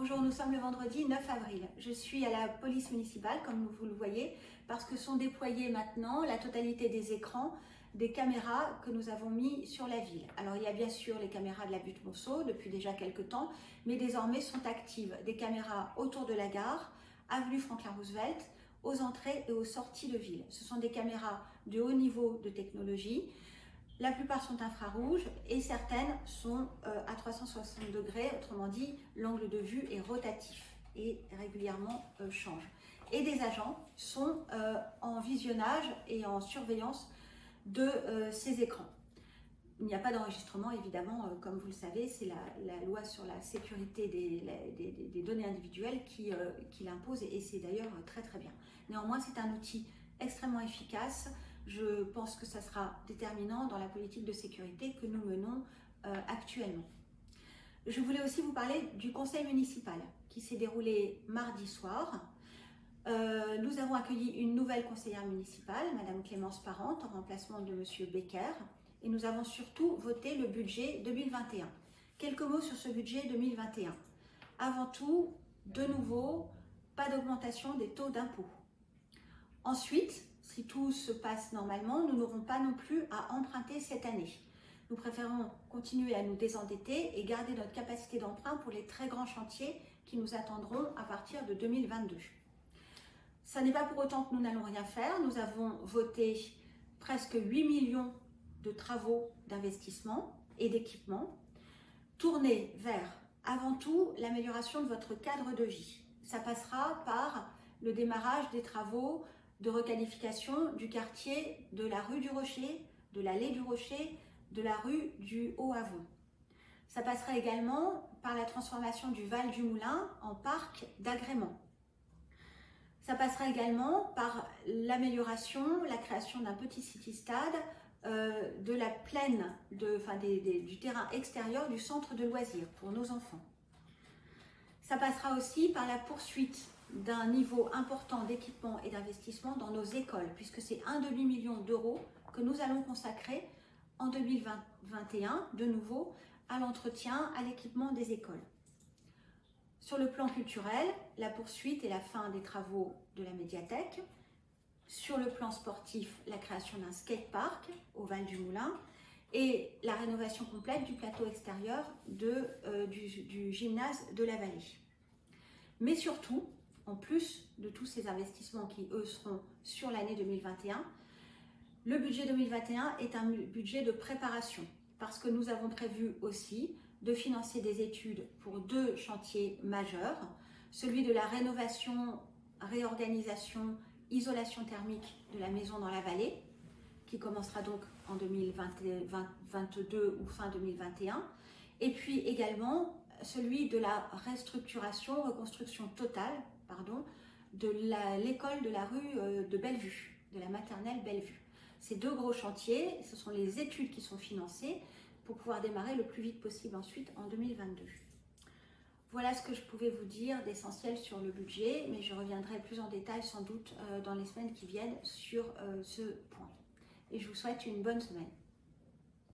Bonjour, nous sommes le vendredi 9 avril. Je suis à la police municipale, comme vous le voyez, parce que sont déployés maintenant la totalité des écrans, des caméras que nous avons mis sur la ville. Alors il y a bien sûr les caméras de la butte Monceau depuis déjà quelques temps, mais désormais sont actives des caméras autour de la gare, avenue Franklin Roosevelt, aux entrées et aux sorties de ville. Ce sont des caméras de haut niveau de technologie. La plupart sont infrarouges et certaines sont à 360 degrés, autrement dit, l'angle de vue est rotatif et régulièrement change. Et des agents sont en visionnage et en surveillance de ces écrans. Il n'y a pas d'enregistrement, évidemment, comme vous le savez, c'est la loi sur la sécurité des données individuelles qui l'impose et c'est d'ailleurs très très bien. Néanmoins, c'est un outil extrêmement efficace. Je pense que ça sera déterminant dans la politique de sécurité que nous menons actuellement. Je voulais aussi vous parler du conseil municipal qui s'est déroulé mardi soir. Nous avons accueilli une nouvelle conseillère municipale, Madame Clémence Parente, en remplacement de Monsieur Becker, et nous avons surtout voté le budget 2021. Quelques mots sur ce budget 2021. Avant tout, de nouveau, pas d'augmentation des taux d'impôt. Ensuite, si tout se passe normalement, nous n'aurons pas non plus à emprunter cette année. Nous préférons continuer à nous désendetter et garder notre capacité d'emprunt pour les très grands chantiers qui nous attendront à partir de 2022. Ça n'est pas pour autant que nous n'allons rien faire. Nous avons voté presque 8 millions de travaux d'investissement et d'équipement, tournés vers, avant tout, l'amélioration de votre cadre de vie. Ça passera par le démarrage des travaux de requalification du quartier de la rue du Rocher, de l'allée du Rocher, de la rue du Haut-Avon. Ça passera également par la transformation du Val du Moulin en parc d'agrément. Ça passera également par l'amélioration, la création d'un petit city-stade, de la plaine, du terrain extérieur du centre de loisirs pour nos enfants. Ça passera aussi par la poursuite d'un niveau important d'équipement et d'investissement dans nos écoles, puisque c'est un demi-million d'euros que nous allons consacrer en 2021, de nouveau, à l'entretien, à l'équipement des écoles. Sur le plan culturel, la poursuite et la fin des travaux de la médiathèque. Sur le plan sportif, la création d'un skatepark au Val du Moulin et la rénovation complète du plateau extérieur du gymnase de la Vallée. Mais surtout, en plus de tous ces investissements qui, eux, seront sur l'année 2021, le budget 2021 est un budget de préparation parce que nous avons prévu aussi de financer des études pour 2 chantiers majeurs, celui de la rénovation, réorganisation, isolation thermique de la maison dans la vallée, qui commencera donc en 2022 ou fin 2021, et puis également celui de la reconstruction totale, de l'école de la rue de Bellevue, de la maternelle Bellevue. Ces 2 gros chantiers, ce sont les études qui sont financées pour pouvoir démarrer le plus vite possible ensuite en 2022. Voilà ce que je pouvais vous dire d'essentiel sur le budget, mais je reviendrai plus en détail sans doute dans les semaines qui viennent sur ce point. Et je vous souhaite une bonne semaine.